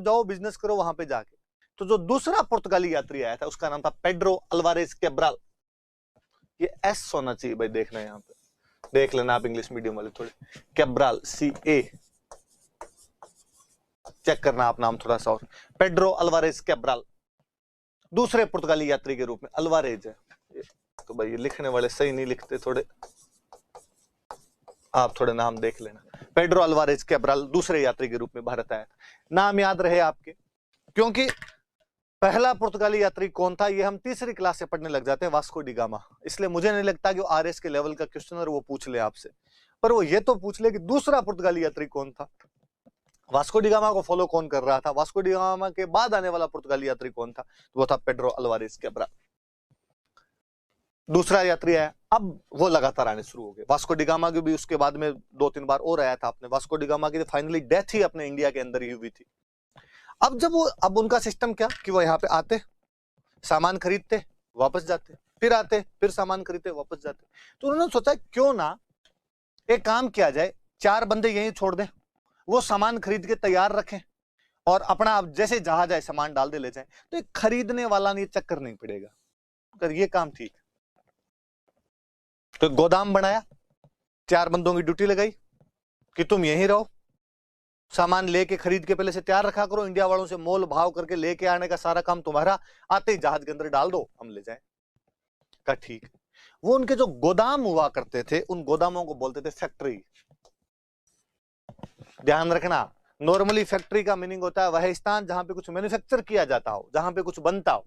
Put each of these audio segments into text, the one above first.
जाओ बिजनेस करो वहां पे जाके। तो जो दूसरा पुर्तगाली यात्री आया था उसका नाम था पेड्रो अल्वारेज कैब्राल। ये एस होना चाहिए भाई, देखना यहाँ पे, देख लेना आप इंग्लिश मीडियम वाले थोड़े। कैब्राल, CA, चेक करना आप नाम थोड़ा सा और। पेड्रो अल्वारेज कैब्राल दूसरे पुर्तगाली यात्री के रूप में, अल्वारेज है तो भाई ये लिखने वाले सही नहीं लिखते, थोड़े आप थोड़े नाम देख लेना। पेड्रो अल्वारेज कैब्राल दूसरे यात्री के रूप में भारत आया था। नाम याद रहे आपके, क्योंकि पहला पुर्तगाली यात्री कौन था ये हम तीसरी क्लास से पढ़ने लग जाते हैं, वास्को डी गामा। इसलिए मुझे नहीं लगता कि वो RS के लेवल का क्वेश्चन वो पूछ ले आपसे, पर वो ये तो पूछ ले कि दूसरा पुर्तगाली यात्री कौन था, वास्को डी गामा को फॉलो कौन कर रहा था, वास्को डी गामा के बाद आने वाला पुर्तगाली यात्री कौन था, तो वो था पेड्रो अल्वारेज कैब्राल। दूसरा यात्री आया, अब वो लगातार आने शुरू हो गए। वास्को डी गामा की भी उसके बाद में 2-3 बार और आया था आपने। वास्को डी गामा की फाइनली डेथ ही अपने इंडिया के अंदर ही हुई थी। अब उनका सिस्टम क्या कि वो यहाँ पे आते, सामान खरीदते, वापस जाते, फिर आते, फिर सामान खरीदते, वापस जाते। तो उन्होंने सोचा क्यों ना एक काम किया जाए, 4 बंदे यहीं छोड़ दें, वो सामान खरीद के तैयार रखें और अपना जैसे जहाज आए सामान डाल दे ले जाए, तो एक खरीदने वाला नहीं चक्कर नहीं पड़ेगा, अगर ये काम ठीक। तो गोदाम बनाया, 4 बंदों की ड्यूटी लगाई कि तुम यहीं रहो, सामान लेके खरीद के पहले से तैयार रखा करो, इंडिया वालों से मोल भाव करके लेके आने का सारा काम तुम्हारा, आते ही जहाज के अंदर डाल दो, हम ले जाएं। का ठीक। वो उनके जो गोदाम हुआ करते थे उन गोदामों को बोलते थे फैक्ट्री। ध्यान रखना, नॉर्मली फैक्ट्री का मीनिंग होता है वह स्थान जहां पे कुछ मैन्युफैक्चर किया जाता हो, जहां पे कुछ बनता हो।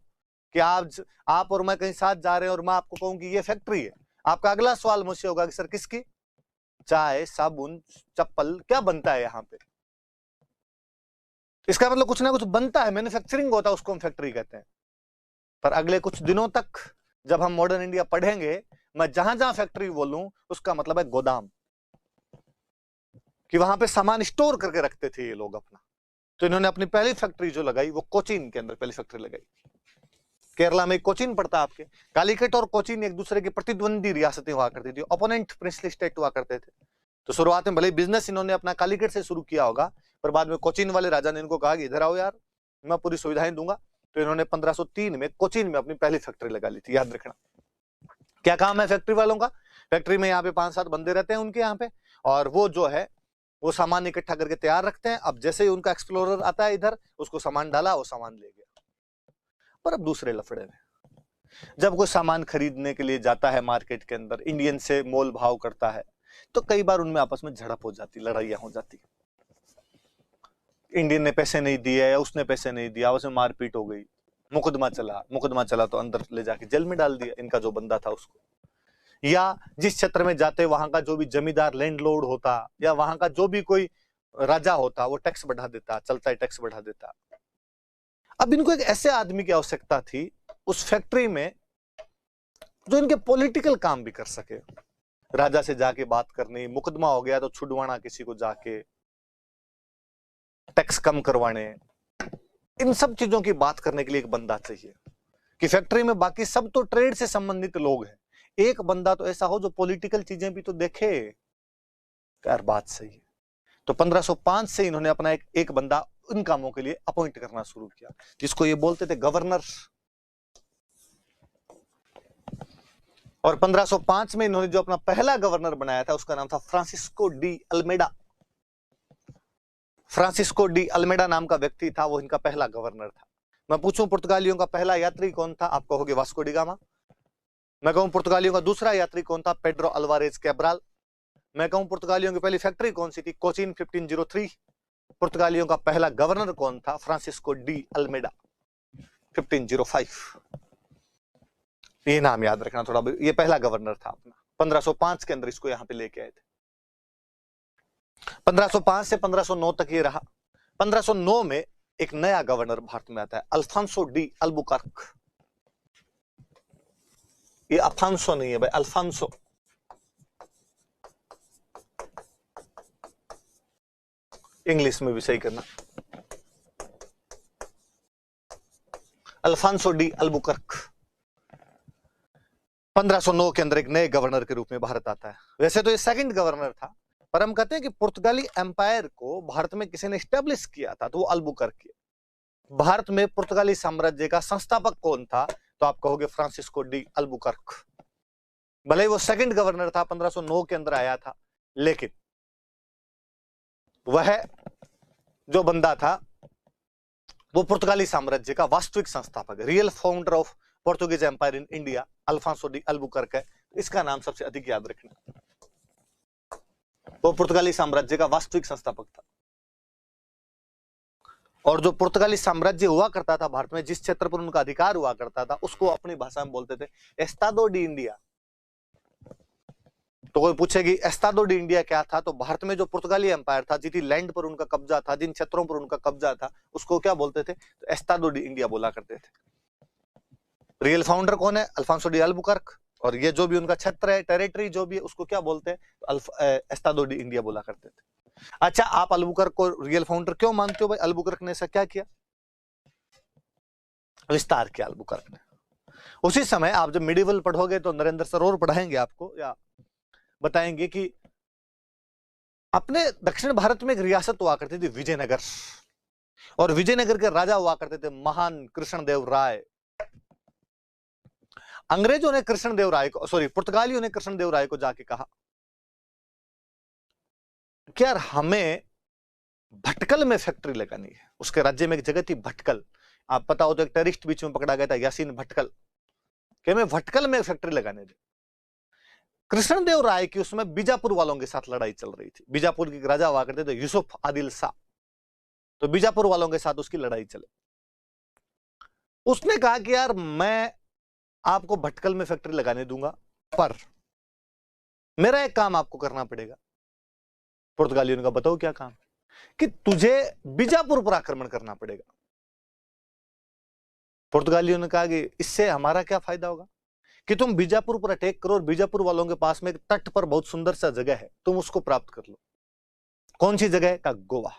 कि आप और मैं कहीं साथ जा रहे हैं और मैं आपको कहूं कि ये फैक्ट्री है, आपका अगला सवाल मुझसे होगा कि सर किसकी, चाय, साबुन, चप्पल, क्या बनता है यहाँ पे। इसका मतलब कुछ ना कुछ बनता है, मैन्युफैक्चरिंग होता है, उसको हम फैक्ट्री कहते हैं। पर अगले कुछ दिनों तक जब हम मॉडर्न इंडिया पढ़ेंगे, मैं जहां जहां फैक्ट्री बोलूं उसका मतलब है गोदाम, कि वहां पे सामान स्टोर करके रखते थे ये लोग अपना। तो इन्होंने अपनी पहली फैक्ट्री जो लगाई वो कोचीन के अंदर पहली फैक्ट्री लगाई। केरला में कोचीन पड़ता है आपके। कालीकट और कोचीन एक दूसरे की प्रतिद्वंदी रियासतें हुआ करती थी, ओपोनेंट प्रिंसली स्टेट हुआ करते थे। तो शुरुआत में भले बिजनेस इन्होंने अपना कालीकट से शुरू किया होगा, पर बाद में कोचीन वाले राजा ने इनको कहा कि इधर आओ यार, मैं पूरी सुविधाएं दूंगा। तो इन्होंने 1503 में कोचीन में अपनी पहली फैक्ट्री लगा ली थी। याद रखना क्या काम है फैक्ट्री वालों का। फैक्ट्री में यहाँ पे 5-7 बंदे रहते हैं उनके यहाँ पे, और वो जो है वो सामान इकट्ठा करके तैयार रखते हैं। अब जैसे ही उनका एक्सप्लोरर आता है इधर, उसको सामान डाला, वो सामान ले गया। पर अब दूसरे लफड़े में, जब कोई सामान खरीदने के लिए जाता है मार्केट के अंदर, इंडियन से मोल भाव करता है, तो कई बार उनमें आपस में झड़प हो जाती, लड़ाइयां हो जाती। इंडियन ने पैसे नहीं दिए या उसने पैसे नहीं दिया, आपस में मारपीट हो गई, मुकदमा चला तो अंदर ले जाके जेल में डाल दिया इनका जो बंदा था उसको। या जिस क्षेत्र में जाते वहां का जो भी जमींदार लैंडलॉर्ड होता, या वहां का जो भी कोई राजा होता, वो टैक्स बढ़ा देता, चलता है टैक्स बढ़ा देता। अब इनको एक ऐसे आदमी की आवश्यकता थी उस फैक्ट्री में जो इनके पॉलिटिकल काम भी कर सके। राजा से जाके बात करनी, मुकदमा हो गया तो छुड़वाना किसी को जाके, टैक्स कम करवाने, इन सब चीजों की बात करने के लिए एक बंदा चाहिए। कि फैक्ट्री में बाकी सब तो ट्रेड से संबंधित लोग हैं, एक बंदा तो ऐसा हो जो पॉलिटिकल चीजें भी तो देखे। यार बात सही है। तो 1505 से इन्होंने अपना एक बंदा इन कामों के लिए अपॉइंट करना शुरू किया, जिसको ये बोलते थे गवर्नर। और 1505 में इन्होंने जो अपना पहला गवर्नर बनाया था उसका नाम था Francisco de Almeida. Francisco de Almeida नाम का व्यक्ति था, वो इनका पहला गवर्नर था। मैं पूछूं पुर्तगालियों का पहला यात्री कौन था, आप कहोगे वास्को डी गामा। मैं कहूं पुर्तगालियों का दूसरा यात्री कौन था, पेड्रो अल्वारेज कैब्राल। मैं कहूं पुर्तगालियों की पहली फैक्ट्री कौन सी थी, कोचीन 1503। पुर्तगालियों का पहला गवर्नर कौन था, फ्रांसिस्को डी अल्मेडा 1505। ये नाम याद रखना थोड़ा, ये पहला गवर्नर था अपना। 1505 के अंदर इसको यहां पे लेके आए थे। 1505 से 1509 तक ये रहा। 1509 में एक नया गवर्नर भारत में आता है, अल्फांसो डी अल्बुकर्क। ये अल्फांसो नहीं है भाई, अल्फांसो। इंग्लिश में भी सही करना, अल्फांसो डी अल्बुकर्क 1509 के अंदर एक नए गवर्नर के रूप में भारत आता है। वैसे तो ये सेकंड गवर्नर था, पर हम कहते हैं कि पुर्तगाली एम्पायर को भारत में किसी ने स्टैब्लिश किया था तो वो अल्बुकर्क। भारत में पुर्तगाली साम्राज्य का संस्थापक कौन था? तो आप कहोगे फ्रांसिस्को डी अल्बुकर्क। भले ही वो सेकंड गवर्नर था, 1509 के अंदर आया था, लेकिन वह जो बंदा था वो पुर्तगाली साम्राज्य का वास्तविक संस्थापक, real founder of Portuguese empire in India, Alfonso de Albuquerque है। इसका नाम सबसे अधिक याद रखना। वो पुर्तगाली साम्राज्य का वास्तविक संस्थापक था। और जो पुर्तगाली साम्राज्य हुआ करता था भारत में, जिस क्षेत्र पर उनका अधिकार हुआ करता था, उसको अपनी भाषा में बोलते थे एस्तादो डी इंडिया। तो कोई पूछेगी एस्तादो डी इंडिया क्या था? तो भारत में जो पुर्तगाली एम्पायर था, जितनी लैंड पर उनका कब्जा था, जिन क्षेत्रों पर उनका कब्जा था, उसको क्या बोलते थे? तो एस्तादो डी इंडिया बोला करते थे। रियल फाउंडर कौन है? Alfonso de Albuquerque. और ये जो भी उनका क्षेत्र है, टेरिटरी जो भी है, उसको क्या बोलते हैं? एस्तादो डी इंडिया बोला करते थे। अच्छा, आप अल्बुकर्क को रियल फाउंडर क्यों मानते हो भाई? अल्बुकर्क ने ऐसा क्या किया? विस्तार किया अल्बुकर्क ने। उसी समय आप जब मिडिवल पढ़ोगे तो नरेंद्र सरोवर पढ़ाएंगे आपको, या बताएंगे कि अपने दक्षिण भारत में एक रियासत हुआ करती थी विजयनगर, और विजयनगर के राजा हुआ करते थे महान कृष्णदेव राय। अंग्रेजों ने कृष्णदेव राय को, सॉरी, पुर्तगालियों ने कृष्णदेव राय को जाके कहा कि यार हमें भटकल में फैक्ट्री लगानी है। उसके राज्य में एक जगह थी भटकल, आप पता हो तो एक टेररिस्ट बीच में पकड़ा गया था, यासीन भटकल, कि हमें भटकल में फैक्ट्री लगाने दे। कृष्णदेव राय की उसमें बीजापुर वालों के साथ लड़ाई चल रही थी। बीजापुर के राजा हुआ करते थे यूसुफ आदिल शाह, तो बीजापुर वालों के साथ उसकी लड़ाई चले। उसने कहा कि यार मैं आपको भटकल में फैक्ट्री लगाने दूंगा, पर मेरा एक काम आपको करना पड़ेगा। पुर्तगालियों ने कहा बताओ क्या काम? कि तुझे बीजापुर पर आक्रमण करना पड़ेगा। पुर्तगालियों ने कहा कि इससे हमारा क्या फायदा होगा? कि तुम बीजापुर पर अटैक करो और बीजापुर वालों के पास में एक तट पर बहुत सुंदर सा जगह है, तुम उसको प्राप्त कर लो। कौन सी जगह है? का गोवा।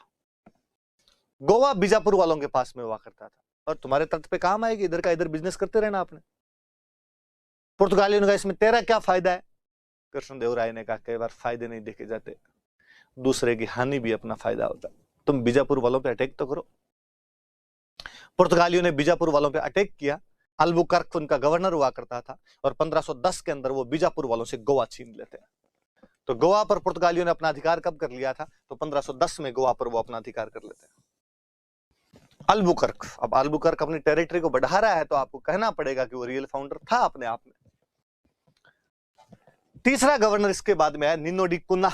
गोवा बीजापुर वालों के पास में हुआ करता था, और तुम्हारे तट पे काम आएगी, इधर का इधर बिजनेस करते रहना आपने। पुर्तगालियों ने कहा इसमें तेरा क्या फायदा है? कृष्णदेव राय ने कहा कई बार फायदे नहीं देखे जाते, दूसरे की हानि भी अपना फायदा होता। तुम बीजापुर वालों पे अटैक तो करो। पुर्तगालियों ने बीजापुर वालों पे अटैक किया। अल्बुकर्क उनका गवर्नर हुआ करता था, और 1510 के अंदर वो बीजापुर वालों से गोवा छीन लेते हैं। तो गोवा पर पुर्तगालियों ने अपना अधिकार कब कर लिया था? तो 1510 में गोवा पर वो अपना अधिकार कर लेते हैं। अल्बुकर्क, अब अल्बुकर्क अपनी टेरिटरी को बढ़ा रहा है, तो आपको कहना पड़ेगा कि वो रियल फाउंडर था अपने आप में। तीसरा गवर्नर इसके बाद में आया निनो डी कुन्ना।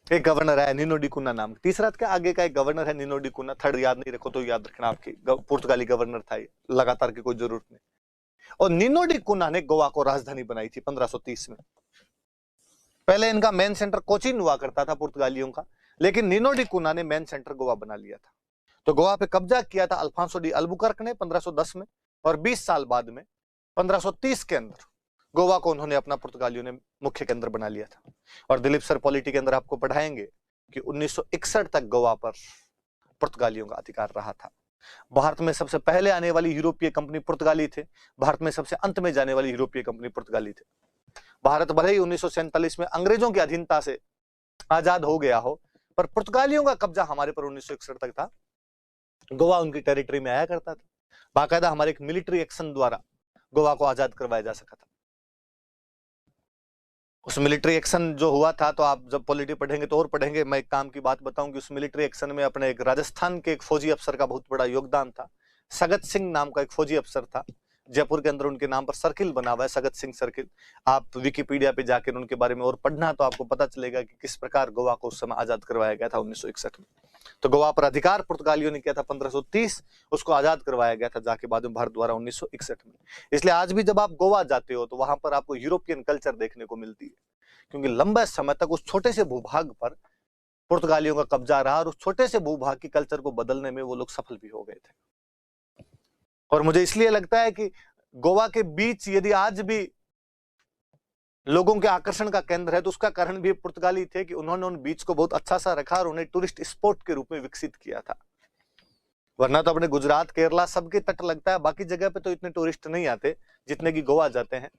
एक गवर्नर है निनो डी कुन्ना नाम। तीसरा क्या आगे का एक गवर्नर है निनो डी कुन्ना। थर्ड याद नहीं रखो तो याद रखना, आपकी पुर्तगाली गवर्नर था, लगातार की कोई जरूरत नहीं। और निनो डी कुन्ना ने गोवा को राजधानी बनाई थी 1530 में। पहले इनका मेन सेंटर कोचीन हुआ करता था पुर्तगालियों का, लेकिन निनो डी कुन्ना ने मेन सेंटर गोवा बना लिया था। तो गोवा पे कब्जा किया था अल्फांसो डी अल्बुकर्क ने 1510 में, और 20 साल बाद में 1530 के अंदर गोवा को उन्होंने अपना पुर्तगालियों ने मुख्य केंद्र बना लिया था। और दिलीप सर पॉलिटी के अंदर आपको पढ़ाएंगे कि 1961 तक गोवा पर पुर्तगालियों का अधिकार रहा था। भारत में सबसे पहले आने वाली यूरोपीय कंपनी पुर्तगाली थे, भारत में सबसे अंत में जाने वाली यूरोपीय कंपनी पुर्तगाली थे। भारत भले ही 1947 में अंग्रेजों की अधीनता से आजाद हो गया हो, पर पुर्तगालियों का कब्जा हमारे पर 1961 तक था। गोवा उनकी टेरिटरी में आया करता था। बाकायदा हमारे एक मिलिट्री एक्शन द्वारा गोवा को आजाद करवाया जा सका था। उस मिलिट्री एक्शन जो हुआ था, तो आप जब पॉलिटी पढ़ेंगे तो और पढ़ेंगे। मैं एक काम की बात बताऊं कि उस मिलिट्री एक्शन में अपने एक राजस्थान के एक फौजी अफसर का बहुत बड़ा योगदान था। सगत सिंह नाम का एक फौजी अफसर था, जयपुर के अंदर उनके नाम पर सर्किल बना हुआ है, सगत सिंह सर्किल। आप विकिपीडिया पे जाकर उनके बारे में और पढ़ना तो आपको पता चलेगा कि किस प्रकार गोवा को उस समय आजाद करवाया गया था 1961 में। तो गोवा पर अधिकार पुर्तगालियों ने किया था 1530, उसको आजाद करवाया गया था जाके बाद में भारत द्वारा 1961 में। इसलिए आज भी जब आप गोवा जाते हो तो वहां पर आपको यूरोपियन कल्चर देखने को मिलती है, क्योंकि लंबे समय तक उस छोटे से भूभाग पर पुर्तगालियों का कब्जा रहा, और उस छोटे से भूभाग की कल्चर को बदलने में वो लोग सफल भी हो गए थे। और मुझे इसलिए लगता है कि गोवा के बीच यदि आज भी लोगों के आकर्षण का केंद्र है, तो उसका कारण भी पुर्तगाली थे कि उन्होंने उन बीच को बहुत अच्छा सा रखा और उन्हें टूरिस्ट स्पॉट के रूप में विकसित किया था। वरना तो अपने गुजरात, केरला सबके तट लगता है, बाकी जगह पे तो इतने टूरिस्ट नहीं आते जितने की गोवा जाते हैं।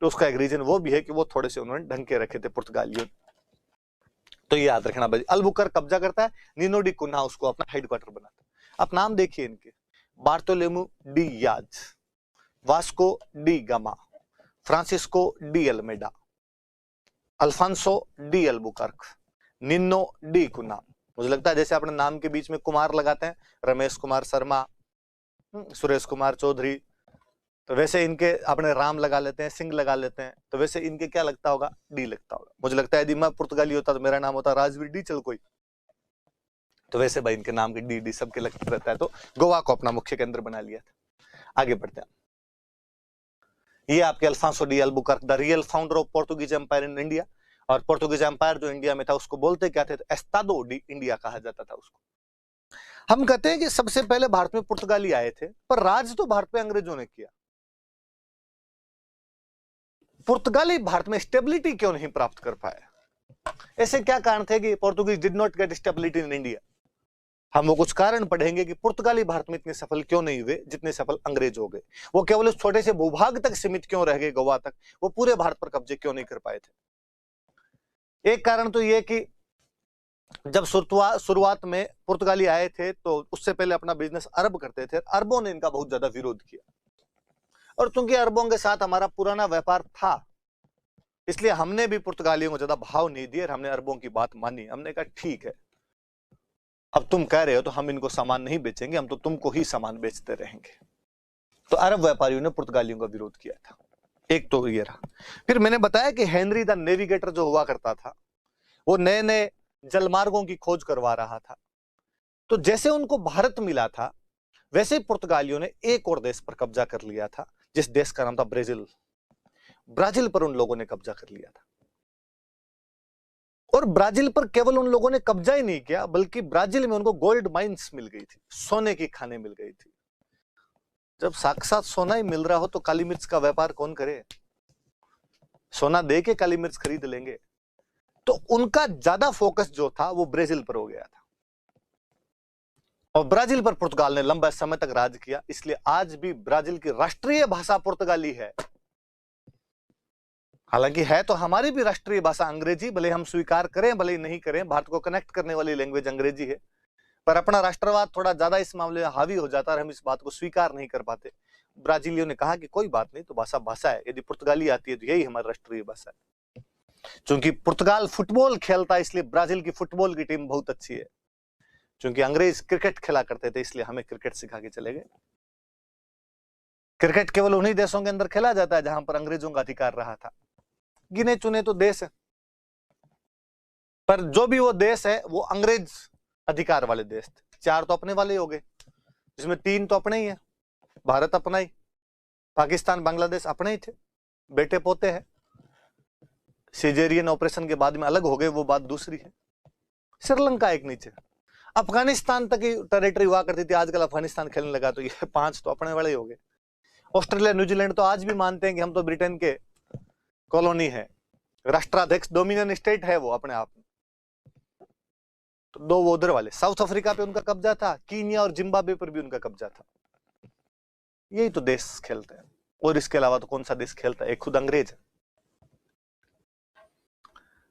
तो उसका एक रीजन वो भी है कि वो थोड़े से उन्होंने ढंग के रखे थे पुर्तगालियों। तो ये याद रखना भाई, अल्बुकर कब्जा करता है, निनो डी कुन्हा उसको अपना हेडक्वार्टर बनाता है। आप नाम देखिए इनके, Bartolomeu Dias, Vasco da Gama, Francisco de Almeida, Alfonso de Albuquerque, Nuno da Cunha. मुझे लगता है जैसे अपने नाम के बीच में कुमार लगाते हैं, रमेश कुमार शर्मा, सुरेश कुमार चौधरी, तो वैसे इनके अपने राम लगा लेते हैं, सिंह लगा लेते हैं, तो वैसे इनके क्या लगता होगा, डी लगता होगा। मुझे लगता है यदि मैं पुर्तगाली होता तो मेरा नाम होता राजवीर डी चल कोई, तो वैसे भाई इनके नाम की डी डी सबके लगता रहता है। तो गोवा को अपना मुख्य केंद्र बना लिया था। आगे बढ़ते हैं, ये आपके Alfonso de Albuquerque, the real founder of Portuguese empire in India. और पोर्तुगीज एम्पायर जो इंडिया में था उसको बोलते क्या थे, तो एस्तादो डी इंडिया कहा जाता था उसको। हम कहते हैं कि सबसे पहले भारत में पुर्तगाली आए थे, पर राज तो भारत में अंग्रेजों ने किया। पुर्तगाली भारत में स्टेबिलिटी क्यों नहीं प्राप्त कर पाए? ऐसे क्या कारण थे कि Portuguese did not gate stability in India? हम वो कुछ कारण पढ़ेंगे कि पुर्तगाली भारत में इतने सफल क्यों नहीं हुए जितने सफल अंग्रेज हो गए। वो केवल उस छोटे से भूभाग तक सीमित क्यों रह गए, गोवा तक, वो पूरे भारत पर कब्जे क्यों नहीं कर पाए थे? एक कारण तो ये कि जब शुरुआत में पुर्तगाली आए थे तो उससे पहले अपना बिजनेस अरब करते थे, अरबों ने इनका बहुत ज्यादा विरोध किया, और चूंकि अरबों के साथ हमारा पुराना व्यापार था, इसलिए हमने भी पुर्तगालियों को ज्यादा भाव नहीं दिया और हमने अरबों की बात मानी। हमने कहा ठीक है, अब तुम कह रहे हो तो हम इनको सामान नहीं बेचेंगे, हम तो तुमको ही सामान बेचते रहेंगे। तो अरब व्यापारियों ने पुर्तगालियों का विरोध किया था। एक तो ये रहा। फिर मैंने बताया कि हेनरी द नेविगेटर जो हुआ करता था, वो नए नए जलमार्गों की खोज करवा रहा था। तो जैसे उनको भारत मिला था, वैसे ही पुर्तगालियों ने एक और देश पर कब्जा कर लिया था, जिस देश का नाम था ब्राजील। ब्राजील पर उन लोगों ने कब्जा कर लिया था। और ब्राजील पर केवल उन लोगों ने कब्जा ही नहीं किया, बल्कि ब्राजील में उनको गोल्ड माइंस मिल गई थी, सोने की खानें मिल गई थी। जब साक्षात सोना ही मिल रहा हो तो काली मिर्च का व्यापार कौन करे? सोना दे के काली मिर्च खरीद लेंगे। तो उनका ज्यादा फोकस जो था वो ब्राजील पर हो गया था, और ब्राजील पर पुर्तगाल ने लंबा समय तक राज किया। इसलिए आज भी ब्राजील की राष्ट्रीय भाषा पुर्तगाली है। हालांकि है तो हमारी भी राष्ट्रीय भाषा अंग्रेजी, भले हम स्वीकार करें भले ही नहीं करें, भारत को कनेक्ट करने वाली लैंग्वेज अंग्रेजी है, पर अपना राष्ट्रवाद थोड़ा ज्यादा इस मामले में हावी हो जाता है और हम इस बात को स्वीकार नहीं कर पाते। ब्राजीलियों ने कहा कि कोई बात नहीं, तो भाषा भाषा है, यदि पुर्तगाली आती है तो यही हमारी राष्ट्रीय भाषा है। चूंकि पुर्तगाल फुटबॉल खेलता है, इसलिए ब्राजील की फुटबॉल की टीम बहुत अच्छी है। चूंकि अंग्रेज क्रिकेट खेला करते थे, इसलिए हमें क्रिकेट सिखा के चले गए। क्रिकेट केवल उन्हीं देशों के अंदर खेला जाता है जहां पर अंग्रेजों का अधिकार रहा था। गिने चुने तो देश है, पर जो भी वो देश है वो अंग्रेज अधिकार वाले देश थे। 4 तो अपने वाले हो गए, जिसमें 3 तो अपने ही है, भारत अपना ही, पाकिस्तान बांग्लादेश अपने ही थे, बेटे पोते हैं। सिजेरियन ऑपरेशन के बाद में अलग हो गए, वो बात दूसरी है। श्रीलंका एक नीचे, अफगानिस्तान तक ही टेरिटरी हुआ करती थी, आजकल अफगानिस्तान खेलने लगा, तो ये 5 तो अपने वाले ही हो गए। ऑस्ट्रेलिया न्यूजीलैंड तो आज भी मानते हैं कि हम तो ब्रिटेन के कॉलोनी है, राष्ट्राध्यक्ष डोमिनियन स्टेट है वो अपने आप में। तो 2 वो उधर वाले, साउथ अफ्रीका पे उनका कब्जा था, कीनिया और जिम्बाब्वे पर भी उनका कब्जा था। यही तो देश खेलते हैं, और इसके अलावा तो कौन सा देश खेलता है? एक खुद अंग्रेज है।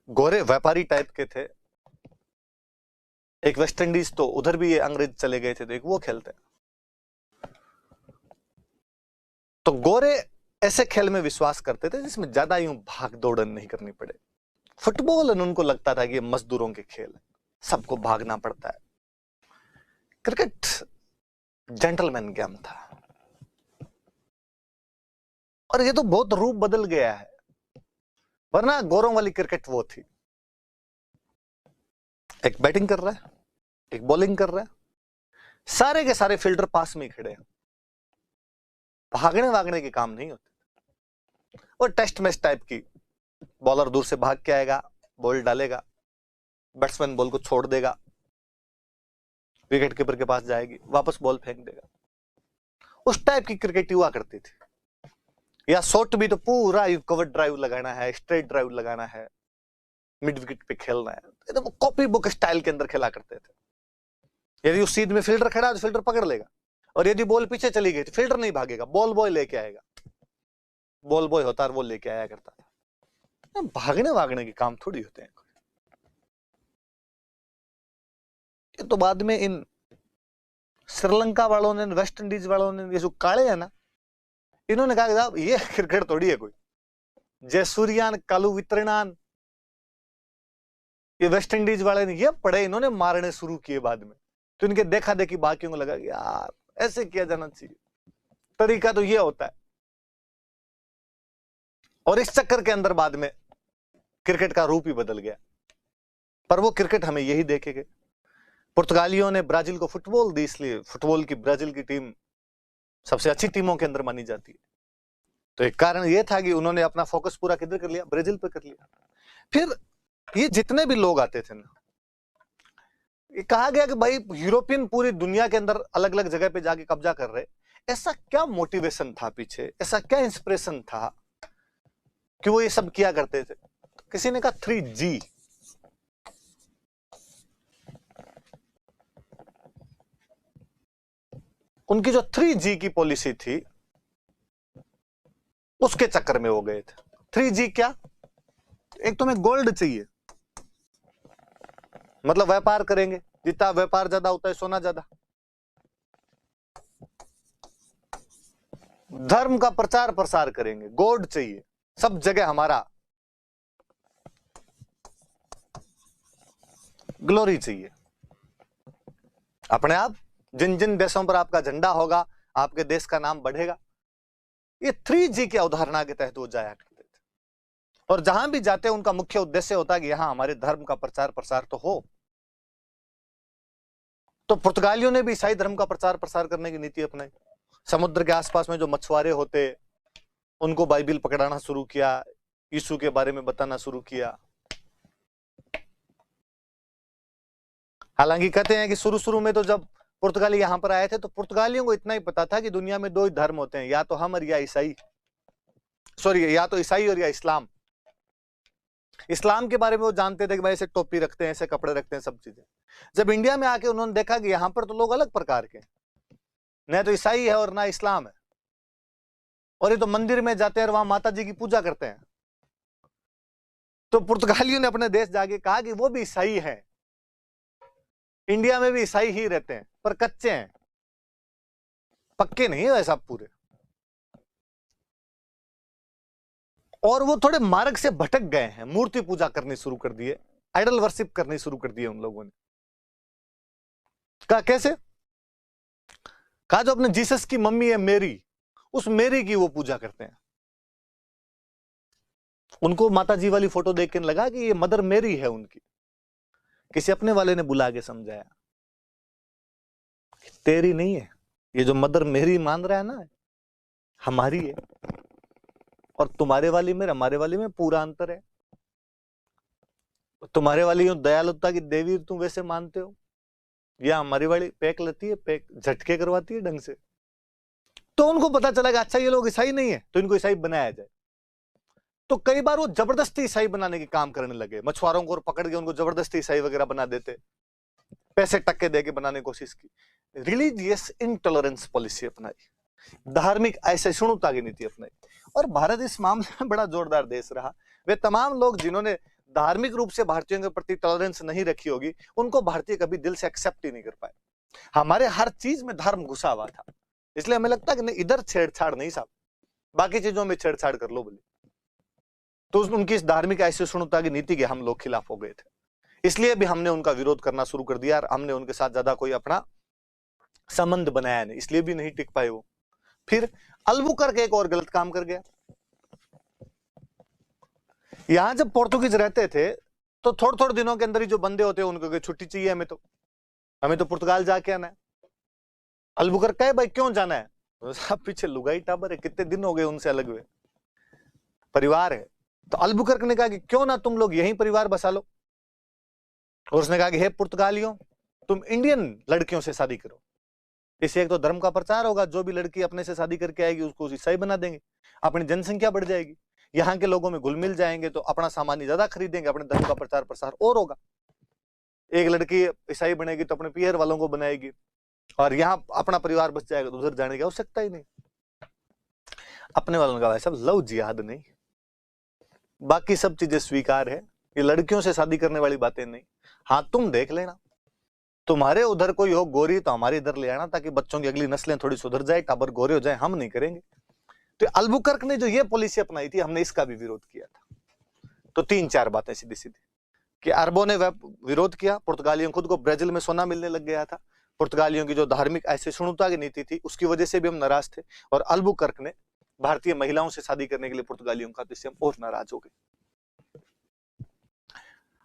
गोरे व्यापारी टाइप के थे, एक वेस्ट इंडीज, तो उधर भी ये अंग्रेज चले गए थे, तो एक वो खेलते हैं। तो गोरे ऐसे खेल में विश्वास करते थे जिसमें ज्यादा यूं भाग दौड़ नहीं करनी पड़े। फुटबॉल उनको लगता था कि ये मजदूरों के खेल है, सबको भागना पड़ता है। क्रिकेट जेंटलमैन गेम था, और ये तो बहुत रूप बदल गया है, वरना गोरों वाली क्रिकेट वो थी, एक बैटिंग कर रहा है, एक बॉलिंग कर रहा है, सारे के सारे फील्डर पास में ही खड़े हैं, भागने वागने के काम नहीं होते। और टेस्ट मैच टाइप की, बॉलर दूर से भाग के आएगा, बॉल डालेगा, बैट्समैन बॉल को छोड़ देगा, विकेट कीपर के पास जाएगी, वापस बॉल फेंक देगा। उस टाइप की क्रिकेट हुआ करती थी। या शॉट भी तो पूरा कवर ड्राइव लगाना है, स्ट्रेट ड्राइव लगाना है, मिड विकेट पे खेलना है, तो वो कॉपी बुक स्टाइल के अंदर खेला करते थे। यदि उस सीध में फील्डर खड़ा है तो फील्डर पकड़ लेगा, और यदि बॉल पीछे चली गई तो फील्डर नहीं भागेगा, बॉल बॉय लेके आएगा। बॉल बॉय होता है, वो लेके आया करता था। भागने वागने के काम थोड़ी होते हैं। ये तो बाद में इन श्रीलंका वालों ने, वेस्ट इंडीज वालों ने, ये जो काले हैं ना, इन्होंने कहा साहब ये क्रिकेट थोड़ी है कोई, जयसूर्यान, कालू वितरणान, ये वेस्ट इंडीज वाले ने ये पढ़े, इन्होंने मारने शुरू किए बाद में। तो इनके देखा देखी बाकियों को लगा कि यार ऐसे किया जाना चाहिए, तरीका तो ये होता है। और इस चक्कर के अंदर बाद में क्रिकेट का रूप ही बदल गया। पर वो क्रिकेट हमें यही देखेंगे। पुर्तगालियों ने ब्राजील को फुटबॉल दी, इसलिए फुटबॉल की ब्राजील की टीम सबसे अच्छी टीमों के अंदर मानी जाती है। तो एक कारण यह था कि उन्होंने अपना फोकस पूरा किधर कर लिया, ब्राजील पे कर लिया। फिर ये जितने भी लोग आते थे ना, ये कहा गया कि भाई यूरोपियन पूरी दुनिया के अंदर अलग अलग जगह पे जाके कब्जा कर रहे, ऐसा क्या मोटिवेशन था पीछे, ऐसा क्या इंस्पिरेशन था कि वो ये सब किया करते थे। किसी ने कहा 3G। उनकी जो 3G की पॉलिसी थी उसके चक्कर में हो गए थे। 3G क्या? एक तो हमें गोल्ड चाहिए, मतलब व्यापार करेंगे, जितना व्यापार ज्यादा होता है सोना ज्यादा। धर्म का प्रचार प्रसार करेंगे, गोल्ड चाहिए सब जगह, हमारा ग्लोरी चाहिए। अपने आप जिन जिन देशों पर आपका झंडा होगा, आपके देश का नाम बढ़ेगा। ये 3G की अवधारणा के तहत वो जाया करते थे, और जहां भी जाते उनका मुख्य उद्देश्य होता है कि यहां हमारे धर्म का प्रचार प्रसार तो हो। तो पुर्तगालियों ने भी ईसाई धर्म का प्रचार प्रसार करने की नीति अपनाई। समुद्र के आसपास में जो मछुआरे होते उनको बाइबिल पकड़ाना शुरू किया, यीशु के बारे में बताना शुरू किया। हालांकि कहते हैं कि शुरू शुरू में तो जब पुर्तगाली यहां पर आए थे तो पुर्तगालियों को इतना ही पता था कि दुनिया में दो ही धर्म होते हैं, या तो हम और या ईसाई, सॉरी या तो ईसाई और या इस्लाम। इस्लाम के बारे में वो जानते थे कि भाई ऐसे टोपी रखते हैं, ऐसे कपड़े रखते हैं, सब चीजें। जब इंडिया में आके उन्होंने देखा कि यहां पर तो लोग अलग प्रकार के, न तो ईसाई है और ना इस्लाम है, और ये तो मंदिर में जाते हैं और वहां माता जी की पूजा करते हैं। तो पुर्तगालियों ने अपने देश जाके कहा कि वो भी ईसाई है, इंडिया में भी ईसाई ही रहते हैं पर कच्चे हैं, पक्के नहीं है सब पूरे। और वो थोड़े मार्ग से भटक गए हैं, मूर्ति पूजा करनी शुरू कर दिए, आइडल वर्शिप करनी शुरू कर दिए उन लोगों ने। कहा कैसे? कहा जो अपने जीसस की मम्मी है मेरी, उस मेरी की वो पूजा करते हैं। उनको माता जी वाली फोटो देख के लगा कि ये मदर मेरी है उनकी। किसी अपने वाले ने बुला के समझाया तेरी नहीं है, ये जो मदर मेरी मान रहा है ना, हमारी है, और तुम्हारे वाली में हमारे वाली में पूरा अंतर है। तुम्हारे वाली दयालुता की देवी तुम वैसे मानते हो, या हमारी वाली पैक लेती है, पैक झटके करवाती है ढंग से। तो उनको पता चला कि अच्छा ये लोग ईसाई नहीं है, तो इनको ईसाई बनाया जाए। तो कई बार वो जबरदस्ती ईसाई बनाने के काम करने लगे, मछुआरों को पकड़ के उनको जबरदस्ती ईसाई वगैरह बना देते, पैसे टक्के देके बनाने की कोशिश की। रिलीजियस इंटॉलरेंस पॉलिसी अपनाई, धार्मिक असहिष्णुता की नीति अपनाई। और भारत इस मामले में बड़ा जोरदार देश रहा। वे तमाम लोग जिन्होंने धार्मिक रूप से भारतीयों के प्रति टॉलरेंस नहीं रखी होगी, उनको भारतीय कभी दिल से एक्सेप्ट ही नहीं कर पाए। हमारे हर चीज में धर्म घुसा हुआ था, इसलिए हमें लगता है कि नहीं इधर छेड़छाड़ नहीं साहब, बाकी चीजों में छेड़छाड़ कर लो बोले। तो उनकी इस धार्मिक असहिष्णुता की नीति के हम लोग खिलाफ हो गए थे, इसलिए भी हमने उनका विरोध करना शुरू कर दिया, और हमने उनके साथ ज्यादा कोई अपना संबंध बनाया नहीं, इसलिए भी नहीं टिक पाए वो। फिर अल्बुकर्क एक और गलत काम कर गया। यहां जब पोर्तुगीज रहते थे तो थोड़े थोड़े दिनों के अंदर ही जो बंदे होते हैं उनको छुट्टी चाहिए, हमें तो पुर्तगाल जाके आना है। अल्बुकर्क कहे भाई क्यों जाना है? तो साहब पीछे लुगाई टाबर है, कितने दिन हो गए उनसे अलग हुए, परिवार है। तो अल्बुकर्क ने कहा कि क्यों ना तुम लोग यहीं परिवार बसा लो। और उसने कहा कि हे पुर्तगालियों, तुम इंडियन लड़कियों से शादी करो, इससे एक तो धर्म का प्रचार होगा, जो भी लड़की अपने से शादी करके आएगी उसको ईसाई बना देंगे, अपनी जनसंख्या बढ़ जाएगी, यहाँ के लोगों में घुल मिल जाएंगे, तो अपना सामान ज्यादा खरीदेंगे, अपने धर्म का प्रचार प्रसार और होगा। एक लड़की ईसाई बनेगी तो अपने पियर वालों को बनाएगी, और यहाँ अपना परिवार बच जाएगा, तो उधर जाने की आवश्यकता ही नहीं। अपने वालों का भाई लव जिहाद नहीं, बाकी सब चीजें स्वीकार है, ये लड़कियों से शादी करने वाली बातें नहीं। हाँ तुम देख लेना, तुम्हारे उधर कोई हो गोरी तो हमारे इधर ले आना, ताकि बच्चों की अगली नस्लें थोड़ी सुधर जाए, टाबर गोरे हो जाए। हम नहीं करेंगे। तो अल्बुकर्क ने जो ये पॉलिसी अपनाई थी, हमने इसका भी विरोध किया था। तो 3-4 बातें सीधी सीधी कि अरबों ने विरोध किया, पुर्तगालियों खुद को ब्राजील में सोना मिलने लग गया था, पुर्तगालियों की जो धार्मिक असहिष्णुता की नीति थी उसकी वजह से भी हम नाराज थे, और अल्बुकर्क ने भारतीय महिलाओं से शादी करने के लिए पुर्तगालियों का, इससे हम और नाराज हो गए।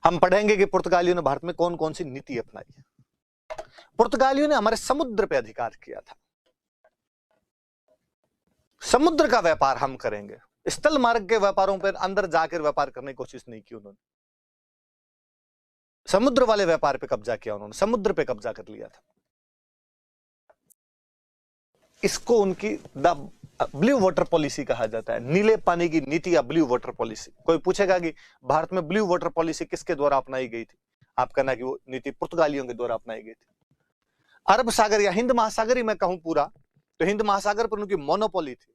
हम पढ़ेंगे कि पुर्तगालियों ने भारत में कौन कौन सी नीति अपनाई। पुर्तगालियों ने हमारे समुद्र पे अधिकार किया था, समुद्र का व्यापार हम करेंगे, स्थल मार्ग के व्यापारों पर अंदर जाकर व्यापार करने की कोशिश नहीं की उन्होंने। समुद्र वाले व्यापार पे कब्जा किया उन्होंने, समुद्र पे कब्जा कर लिया था। इसको उनकी द ब्लू वाटर पॉलिसी कहा जाता है, नीले पानी की नीति या ब्लू वाटर पॉलिसी। कोई पूछेगा कि भारत में ब्लू वाटर पॉलिसी किसके द्वारा अपनाई गई थी, आप कहना कि वो नीति पुर्तगालियों के द्वारा अपनाई गई थी। अरब सागर या हिंद महासागर ही मैं कहूं पूरा, तो हिंद महासागर पर उनकी मोनोपोली थी।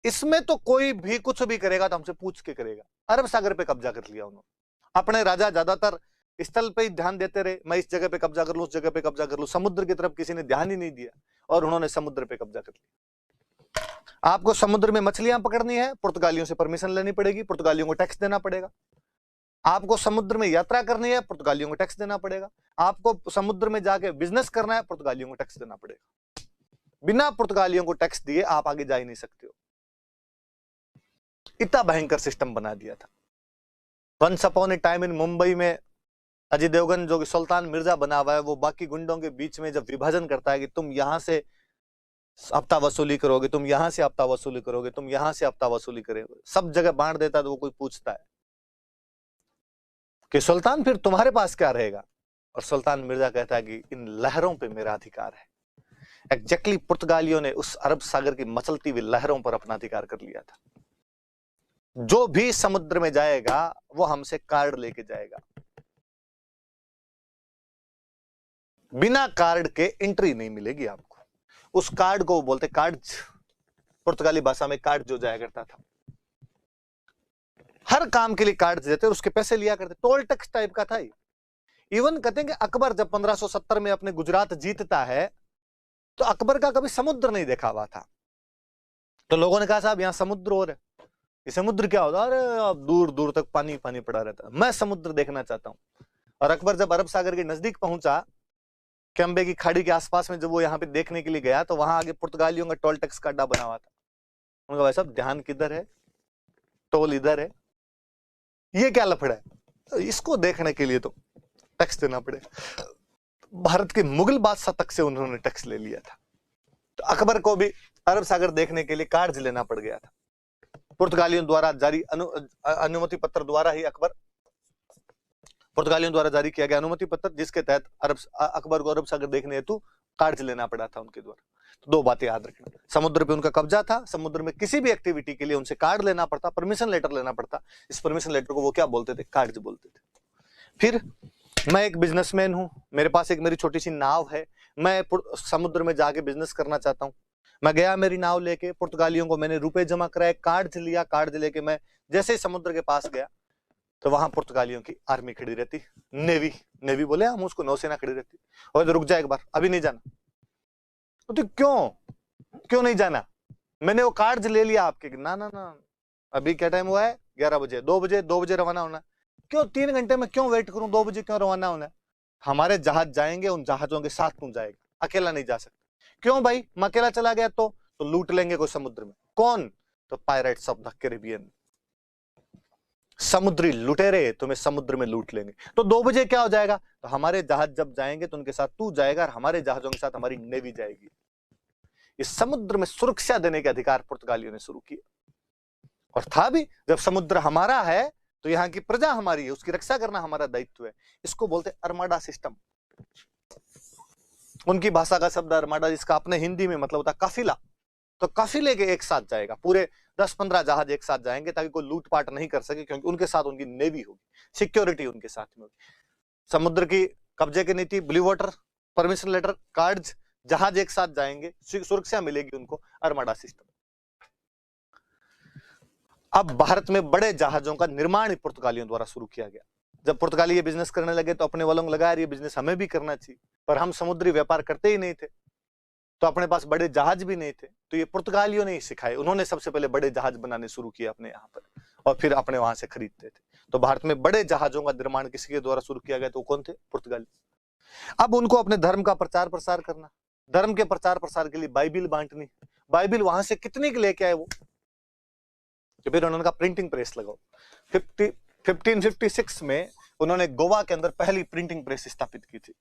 इसमें तो कोई भी कुछ भी करेगा तो हमसे पूछ के करेगा। अरब सागर पे कब्जा कर लिया उन्होंने। अपने राजा ज्यादातर स्थल पे ही ध्यान देते रहे, मैं इस जगह पे कब्जा कर लूं, उस जगह पे कब्जा कर लूं, समुद्र की तरफ किसी ने ध्यान ही नहीं दिया, और उन्होंने समुद्र पे कब्जा कर लिया। आपको समुद्र में मछलियां पकड़नी है, पुर्तगालियों से परमिशन लेनी पड़ेगी, पुर्तगालियों को टैक्स देना पड़ेगा। आपको समुद्र में यात्रा करनी है, पुर्तगालियों को टैक्स देना पड़ेगा। आपको समुद्र में जाके बिजनेस करना है, पुर्तगालियों को टैक्स देना पड़ेगा। बिना पुर्तगालियों को टैक्स दिए आप आगे जा ही नहीं सकते हो। इतना भयंकर सिस्टम बना दिया था। Once upon a time in Mumbai में अजय देवगन जो कि सुल्तान मिर्जा बना हुआ है, वो बाकी गुंडों के बीच में जब विभाजन करता है कि तुम यहां से हफ्ता वसूली करोगे, तुम यहां से हफ्ता वसूली करोगे, तुम यहां से हफ्ता वसूली करोगे, सब जगह बांट देता है, तो वो कोई पूछता है कि सुल्तान फिर तुम्हारे पास क्या रहेगा, और सुल्तान मिर्जा कहता है कि इन लहरों पे मेरा अधिकार है। एग्जैक्टली पुर्तगालियों ने उस अरब सागर की मचलती हुई लहरों पर अपना अधिकार कर लिया था। जो भी समुद्र में जाएगा वो हमसे कार्ड लेके जाएगा, बिना कार्ड के एंट्री नहीं मिलेगी आपको। उस कार्ड को बोलते कार्ड, पुर्तगाली भाषा में कार्ड जो जाया करता था। हर काम के लिए कार्ड देते और उसके पैसे लिया करते, टोल टैक्स टाइप का था। इवन कहते हैं कि अकबर जब 1570 में अपने गुजरात जीतता है, तो अकबर का कभी समुद्र नहीं देखा हुआ था। तो लोगों ने कहा साहब यहां समुद्र और है, ये समुद्र क्या होता है? अरे अब दूर दूर तक पानी पानी पड़ा रहता है, मैं समुद्र देखना चाहता हूं। और अकबर जब अरब सागर के नजदीक पहुंचा, कैम्बे की खाड़ी के आसपास में, जब वो यहाँ पे देखने के लिए गया, तो वहां आगे पुर्तगालियों का टोल टैक्स का अड्डा बना हुआ था। उनका भाई साहब ध्यान किधर है, टोल इधर है, ये क्या लफड़ा है? तो इसको देखने के लिए तो टैक्स देना पड़ेगा। भारत के मुगल बादशाह तक से उन्होंने टैक्स ले लिया था। तो अकबर को भी अरब सागर देखने के लिए कार्ड लेना पड़ गया था। पुर्तगालियों द्वारा जारी अनुमति पत्र द्वारा ही पुर्तगालियों द्वारा जारी किया गया अनुमति पत्र, जिसके तहत अकबर को अरब सागर देखने हेतु कार्ड लेना पड़ा था उनके द्वारा। तो दो बातें याद रखना, समुद्र पे उनका कब्जा था, समुद्र में किसी भी एक्टिविटी के लिए उनसे कार्ड लेना पड़ता, परमिशन लेटर लेना पड़ता। इस परमिशन लेटर को वो क्या बोलते थे? कार्ड बोलते थे। फिर मैं एक बिजनेसमैन हूं, मेरे पास एक मेरी छोटी सी नाव है, मैं समुद्र में जाके बिजनेस करना चाहता हूं। मैं गया मेरी नाव लेके, पुर्तगालियों को मैंने रुपए जमा कराए, कार्ड लिया, कार्ड लेके मैं जैसे ही समुद्र के पास गया, तो वहां पुर्तगालियों की आर्मी खड़ी रहती, नेवी बोले हम उसको, नौसेना खड़ी रहती। और रुक जा एक बार, अभी नहीं जाना। तो क्यों नहीं जाना? मैंने वो कार्ड ले लिया आपके। ना ना ना, अभी क्या टाइम हुआ है? 11 बजे, 2 बजे रवाना होना। क्यों 3 घंटे में क्यों वेट करूं? 2 बजे क्यों रवाना होना है? हमारे जहाज जाएंगे, उन जहाजों के साथ तू जाएगा, अकेला नहीं जा सकता। क्यों भाई? मैं अकेला चला गया तो लूट लेंगे कोई समुद्र में। कौन? तो पायरेट्स ऑफ द कैरिबियन, समुद्री लुटेरे तुम्हें समुद्र में लूट लेंगे। तो 2 बजे क्या हो जाएगा? तो हमारे जहाज जब जाएंगे तो उनके साथ तू जाएगा, और हमारे जहाजों के साथ हमारी नेवी जाएगी। इस समुद्र में सुरक्षा देने के अधिकार पुर्तगालियों ने शुरू किए, और था भी। जब समुद्र हमारा है तो यहाँ की प्रजा हमारी है, उसकी रक्षा करना हमारा दायित्व है। इसको बोलते अर्माडा सिस्टम। उनकी भाषा का शब्द अर्माडा, जिसका अपने हिंदी में मतलब होता है काफिला। तो काफिले के एक साथ जाएगा, पूरे 10-15 जहाज एक साथ जाएंगे, ताकि कोई लूटपाट नहीं कर सके, क्योंकि उनके साथ उनकी नेवी होगी, सिक्योरिटी उनके साथ में होगी। समुद्र की कब्जे की नीति, blue water, permission letter, cards, जहाज एक साथ जाएंगे, सुरक्षा मिलेगी उनको, अर्माडा सिस्टम। अब भारत में बड़े जहाजों का निर्माण पुर्तगालियों द्वारा शुरू किया गया। जब पुर्तगाली ये बिजनेस करने लगे तो अपने वालों को लगा ये बिजनेस हमें भी करना चाहिए, पर हम समुद्री व्यापार करते ही नहीं थे, तो अपने पास बड़े जहाज भी नहीं थे, तो ये पुर्तगालियों ने ही सिखाए। उन्होंने सबसे पहले बड़े जहाज बनाने शुरू किए अपने यहाँ पर, और फिर अपने वहां से खरीदते थे। तो भारत में बड़े जहाजों का निर्माण किसके द्वारा शुरू किया गया? तो कौन थे? पुर्तगाली। अब उनको अपने धर्म का प्रचार प्रसार करना, धर्म के प्रचार प्रसार के लिए बाइबिल बांटनी। बाइबिल वहां से कितनी लेके आए वो? तो फिर उन्होंने कहा प्रिंटिंग प्रेस लगाओ। 1556 में उन्होंने गोवा के अंदर पहली प्रिंटिंग प्रेस स्थापित की थी।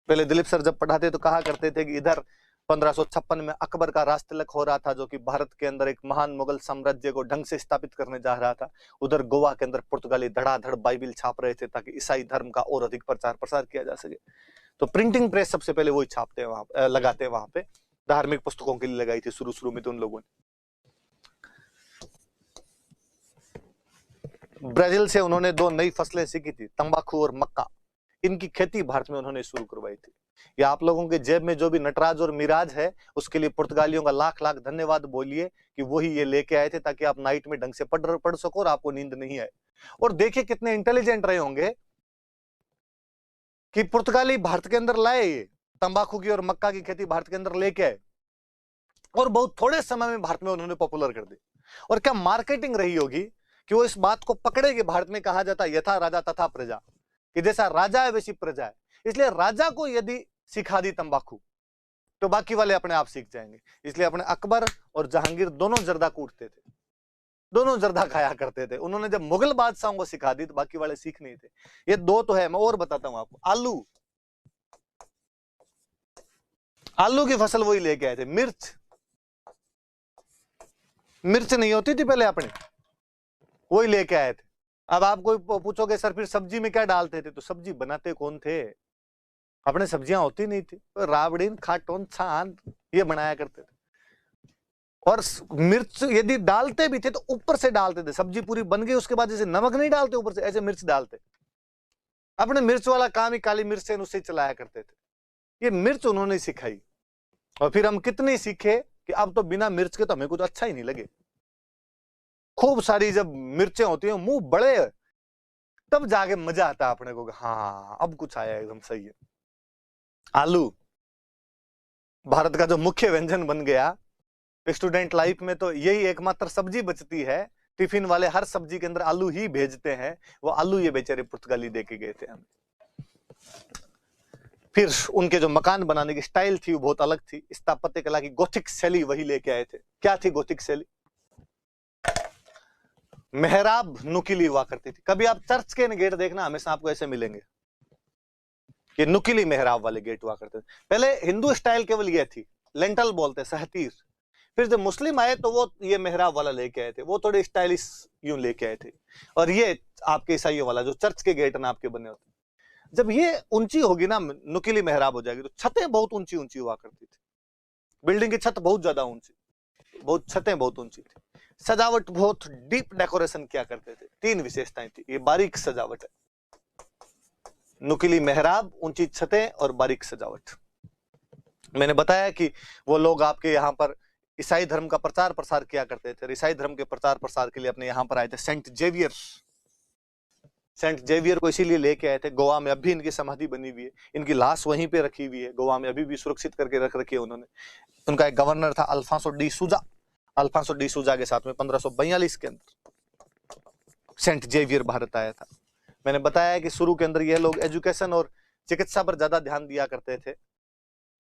पहले दिलीप सर जब पढ़ाते तो कहा करते थे कि इधर 1556 में अकबर का राजतिलक हो रहा था, जो कि भारत के अंदर एक महान मुगल साम्राज्य को ढंग से स्थापित करने जा रहा था। उधर गोवा के अंदर पुर्तगाली धड़ाधड़ बाइबिल छाप रहे थे ताकि ईसाई धर्म का और अधिक प्रचार प्रसार किया जा सके। तो प्रिंटिंग प्रेस सबसे पहले वही छापते हैं वहां, लगाते हैं वहां पे। धार्मिक पुस्तकों के लिए लगाई थी शुरू में तो उन लोगों ने। ब्राजील से उन्होंने 2 नई फसलें सीखी थी, तंबाकू और मक्का। इनकी खेती भारत में उन्होंने शुरू करवाई थी। या आप लोगों के जेब में जो भी नटराज और मिराज है, उसके लिए पुर्तगालियों का लाख लाख धन्यवाद बोलिए कि वही ये लेके आए थे, ताकि आप नाइट में ढंग से पढ़ सको और आपको नींद नहीं आए। और देखिए कितने इंटेलिजेंट रहे होंगे कि पुर्तगाली भारत के अंदर लाए ये तंबाकू की और मक्का की खेती भारत के अंदर लेके आए, और बहुत थोड़े समय में भारत में उन्होंने पॉपुलर कर दी। और क्या मार्केटिंग रही होगी कि वो इस बात को पकड़े कि भारत में कहा जाता यथा राजा तथा प्रजा, कि जैसा राजा है वैसी प्रजा है। इसलिए राजा को यदि सिखा दी तंबाकू तो बाकी वाले अपने आप सीख जाएंगे। इसलिए अपने अकबर और जहांगीर दोनों जर्दा कूटते थे, दोनों जर्दा खाया करते थे। उन्होंने जब मुगल बादशाहों को सिखा दी तो बाकी वाले सीख नहीं थे। ये 2 तो है, मैं और बताता हूं आपको। आलू की फसल वही लेके आए थे। मिर्च नहीं होती थी पहले अपने, वही लेके आए थे। अब आप कोई पूछोगे सर फिर सब्जी में क्या डालते थे, तो सब्जी बनाते कौन थे? अपने सब्जियां होती नहीं थी, रावड़ीन खाटोन छान ये बनाया करते थे। और मिर्च यदि डालते भी थे तो ऊपर से डालते थे। सब्जी पूरी बन गई उसके बाद जैसे नमक नहीं डालते ऊपर से, ऐसे मिर्च डालते। अपने मिर्च वाला काम ही काली मिर्च से उससे चलाया करते थे। ये मिर्च उन्होंने सिखाई। और फिर हम कितने सीखे कि अब तो बिना मिर्च के तो हमें कुछ अच्छा ही नहीं लगे। खूब सारी जब मिर्चें होती हैं, मुंह बड़े, तब जाके मजा आता है अपने को, हाँ अब कुछ आया, एकदम सही है। आलू भारत का जो मुख्य व्यंजन बन गया। स्टूडेंट लाइफ में तो यही एकमात्र सब्जी बचती है। टिफिन वाले हर सब्जी के अंदर आलू ही भेजते हैं। वो आलू ये बेचारे पुर्तगाली देके गए थे हमें। फिर उनके जो मकान बनाने की स्टाइल थी वो बहुत अलग थी। स्थापत्य कला की गोथिक शैली वही लेके आए थे। क्या थी गोथिक शैली? मेहराब नुकीली हुआ करती थी। कभी आप चर्च के गेट देखना, हमेशा आपको ऐसे मिलेंगे कि नुकीली मेहराब वाले गेट हुआ करते थे। पहले हिंदू स्टाइल केवल ये थी, लेंटल बोलते, सहतीर। फिर जब मुस्लिम आए तो वो ये मेहराब वाला लेके आए थे, वो थोड़े स्टाइलिश यूं लेके आए थे। और ये आपके ईसाइयों वाला जो चर्च के गेट ना आपके बने होते, जब ये ऊंची होगी ना, नुकीली मेहराब हो जाएगी, तो छतें बहुत ऊंची ऊंची हुआ करती थी। बिल्डिंग की छत बहुत ज्यादा ऊंची, बहुत छतें बहुत ऊंची थी। सजावट बहुत डीप डेकोरेशन किया करते थे। 3 विशेषताएं थी। ये बारीक सजावट है, नुकीली मेहराब, ऊंची छतें और बारीक सजावट। मैंने बताया कि वो लोग आपके यहाँ पर ईसाई धर्म का प्रचार प्रसार किया करते थे। ईसाई धर्म के प्रचार प्रसार के लिए अपने यहाँ पर आए थे सेंट जेवियर। सेंट जेवियर को इसीलिए लेके आए थे। गोवा में अभी इनकी समाधि बनी हुई है, इनकी लाश वहीं पे रखी हुई है, गोवा में अभी भी सुरक्षित करके रख रखी है उन्होंने। उनका एक गवर्नर था अल्फांसो डी सूजा। अल्फांसो डी सूजा के साथ में 1542 के अंदर सेंट जेवियर भारत आया था। मैंने बताया कि शुरू के अंदर यह लोग एजुकेशन और चिकित्सा पर ज्यादा ध्यान दिया करते थे।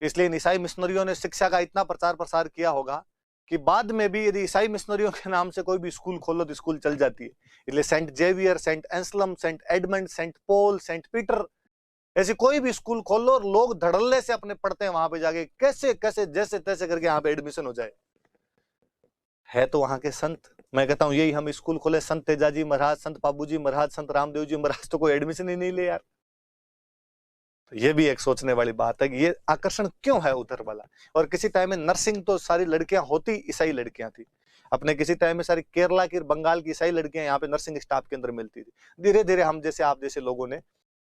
इसलिए ईसाई मिशनरियों ने शिक्षा का इतना प्रचार प्रसार किया होगा कि बाद में भी यदि ईसाई मिशनरियों के नाम से कोई भी स्कूल खोलो तो स्कूल चल जाती है। इसलिए Saint Xavier, Saint Anselm, Saint Edmund, Saint Paul, Saint Peter, ऐसे कोई भी स्कूल खोल लो और लोग धड़ल्ले से अपने पढ़ते हैं वहां पे जाके, कैसे कैसे जैसे तैसे करके यहाँ पे एडमिशन हो जाए। है तो वहां के संत। मैं कहता हूँ यही हम स्कूल खोले, संत तेजाजी महाराज, संत बाबूजी महाराज, संत रामदेव जी महाराज, तो कोई एडमिशन ही नहीं ले यार। तो ये भी एक सोचने वाली बात है कि ये आकर्षण क्यों है उधर वाला। और किसी टाइम में नर्सिंग तो सारी लड़कियां होती ईसाई लड़कियां थी अपने, किसी टाइम में सारी केरला की, बंगाल की ईसाई लड़कियां यहाँ पे नर्सिंग स्टाफ के अंदर मिलती थी। धीरे धीरे हम जैसे आप जैसे लोगों ने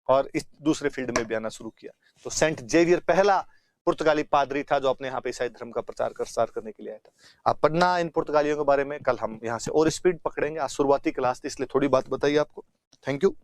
और इस दूसरे फील्ड में भी आना शुरू किया। तो सेंट जेवियर पहला पुर्तगाली पादरी था जो अपने यहाँ पे ईसाई धर्म का प्रचार प्रसार करने के लिए आया था। आप पढ़ना इन पुर्तगालियों के बारे में, कल हम यहाँ से और स्पीड पकड़ेंगे। आज शुरुआती क्लास थी इसलिए थोड़ी बात बताइए आपको। Thank you.